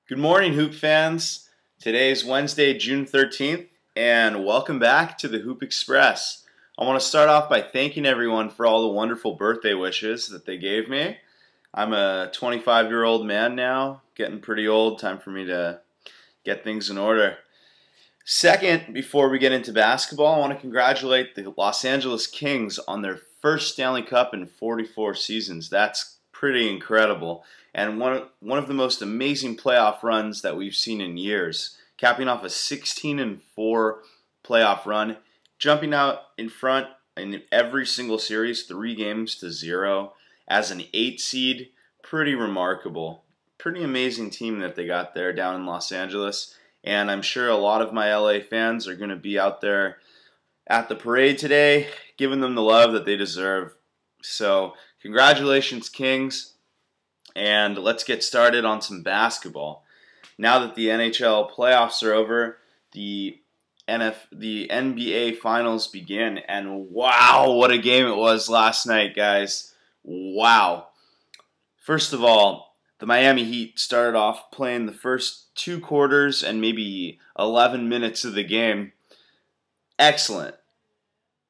Good morning, Hoop fans. Today is Wednesday, June 13th, and welcome back to the Hoop Express. I want to start off by thanking everyone for all the wonderful birthday wishes that they gave me. I'm a 25-year-old man now, getting pretty old, time for me to get things in order. Second, before we get into basketball, I want to congratulate the Los Angeles Kings on their first Stanley Cup in 44 seasons. That's pretty incredible, and one of the most amazing playoff runs that we've seen in years, capping off a 16-4 playoff run, jumping out in front in every single series, 3-0 as an 8 seed. Pretty remarkable. Pretty amazing team that they got there down in Los Angeles. And I'm sure a lot of my LA fans are going to be out there at the parade today, giving them the love that they deserve. So, congratulations, Kings. And let's get started on some basketball. Now that the NHL playoffs are over, the NBA Finals begin. And wow, what a game it was last night, guys. Wow. First of all, the Miami Heat started off playing the first 2 quarters and maybe 11 minutes of the game. Excellent.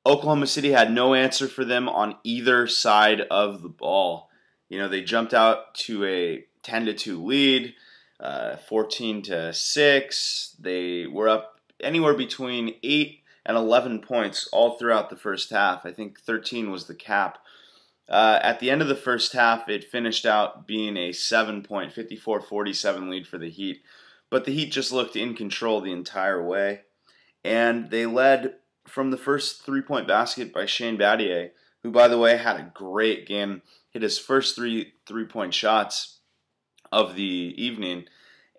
Oklahoma City had no answer for them on either side of the ball. You know, they jumped out to a 10-2 lead, 14-6. They were up anywhere between 8 and 11 points all throughout the first half. I think 13 was the cap. At the end of the first half, it finished out being a 7-point, 54-47 lead for the Heat. But the Heat just looked in control the entire way. And they led from the first three-point basket by Shane Battier, who, by the way, had a great game. Hit his first three-point shots of the evening.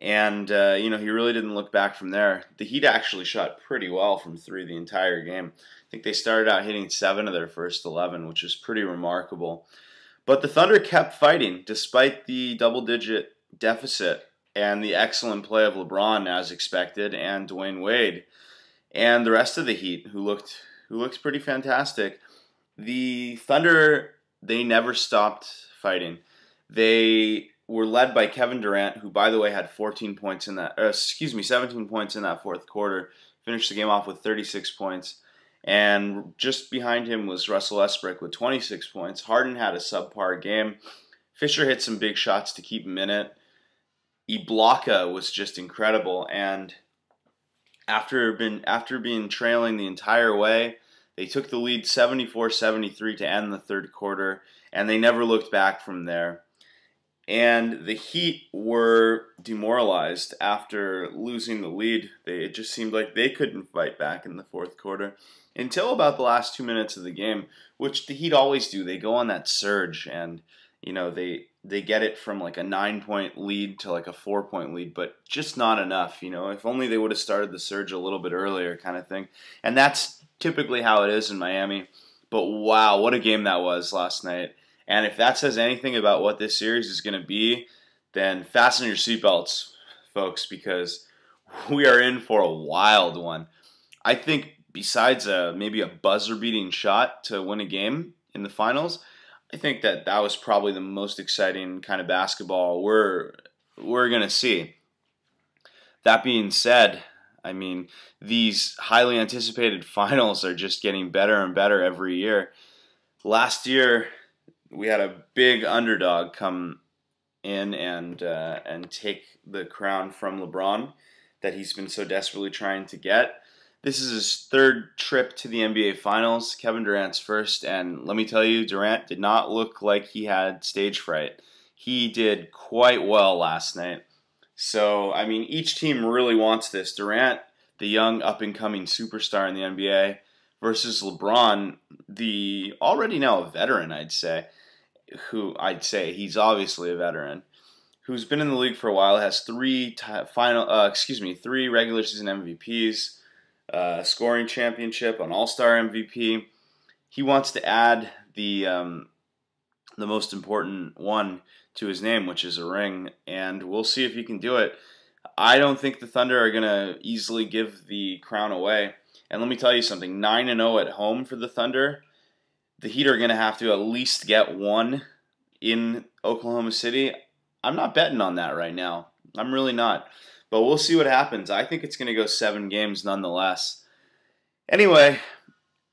And, he really didn't look back from there. The Heat actually shot pretty well from 3 the entire game. I think they started out hitting 7 of their first 11, which is pretty remarkable. But the Thunder kept fighting despite the double-digit deficit and the excellent play of LeBron, as expected, and Dwayne Wade, and the rest of the Heat, who looked pretty fantastic. The Thunder, they never stopped fighting. They were led by Kevin Durant, who, by the way, had 17 points in that fourth quarter. Finished the game off with 36 points. And just behind him was Russell Westbrook with 26 points. Harden had a subpar game. Fisher hit some big shots to keep him in it. Ibaka was just incredible. And after being trailing the entire way, they took the lead 74-73 to end the third quarter, and they never looked back from there. And the Heat were demoralized after losing the lead. It just seemed like they couldn't fight back in the fourth quarter until about the last 2 minutes of the game, which the Heat always do. They go on that surge, and they get it from like a 9-point lead to like a 4-point lead, but just not enough. If only they would have started the surge a little bit earlier, kind of thing. And that's typically how it is in Miami. But wow, what a game that was last night. And if that says anything about what this series is going to be, then fasten your seatbelts, folks, because we are in for a wild one. I think besides maybe a buzzer-beating shot to win a game in the finals, I think that was probably the most exciting kind of basketball we're going to see. That being said, I mean, these highly anticipated finals are just getting better and better every year. Last year, we had a big underdog come in and take the crown from LeBron that he's been so desperately trying to get. This is his 3rd trip to the NBA Finals, Kevin Durant's first, and let me tell you, Durant did not look like he had stage fright. He did quite well last night. So, I mean, each team really wants this. Durant, the young up-and-coming superstar in the NBA, versus LeBron, the already now a veteran, I'd say he's obviously a veteran, who's been in the league for a while, has 3 regular season MVPs, scoring championship, an All-Star MVP. He wants to add the most important one to his name, which is a ring, and we'll see if he can do it. I don't think the Thunder are going to easily give the crown away. And let me tell you something, 9-0 at home for the Thunder. The Heat are going to have to at least get one in Oklahoma City. I'm not betting on that right now. I'm really not. But we'll see what happens. I think it's going to go 7 games nonetheless. Anyway,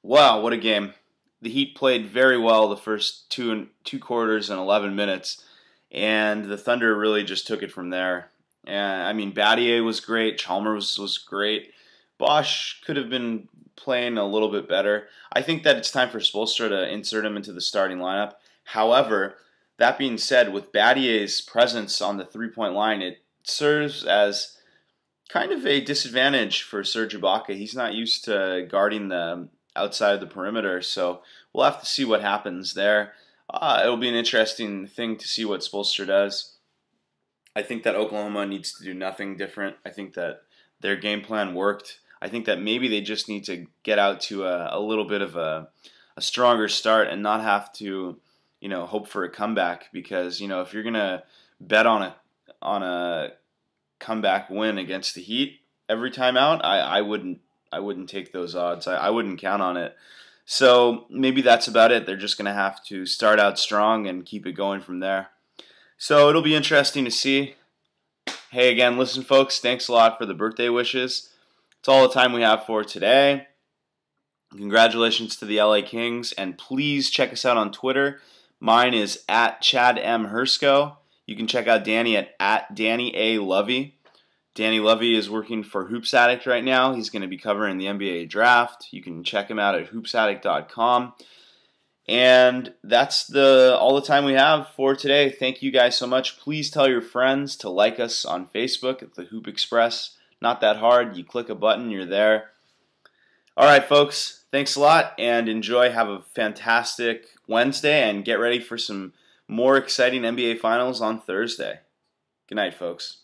wow, what a game. The Heat played very well the first two quarters and 11 minutes, and the Thunder really just took it from there. I mean, Battier was great. Chalmers was great. Bosch could have been playing a little bit better. I think that it's time for Spoelstra to insert him into the starting lineup. However, that being said, with Battier's presence on the three-point line, it serves as kind of a disadvantage for Serge Ibaka. He's not used to guarding the outside of the perimeter, so we'll have to see what happens there. It'll be an interesting thing to see what Spoelstra does. I think that Oklahoma needs to do nothing different. I think that their game plan worked. I think that maybe they just need to get out to a little bit of a stronger start and not have to, hope for a comeback, because, if you're gonna bet on a comeback win against the Heat every time out, I wouldn't take those odds. I wouldn't count on it. So maybe that's about it. They're just gonna have to start out strong and keep it going from there. So it'll be interesting to see. Hey, again, listen, folks, thanks a lot for the birthday wishes. It's all the time we have for today. Congratulations to the LA Kings, and please check us out on Twitter. Mine is at Chad M. Hersco. You can check out Danny at Danny A. Lovey. Danny Lovey is working for Hoops Addict right now. He's going to be covering the NBA draft. You can check him out at hoopsaddict.com. And that's all the time we have for today. Thank you guys so much. Please tell your friends to like us on Facebook at the Hoop Express. Not that hard. You click a button, you're there. All right, folks. Thanks a lot, and enjoy. Have a fantastic Wednesday, and get ready for some more exciting NBA Finals on Thursday. Good night, folks.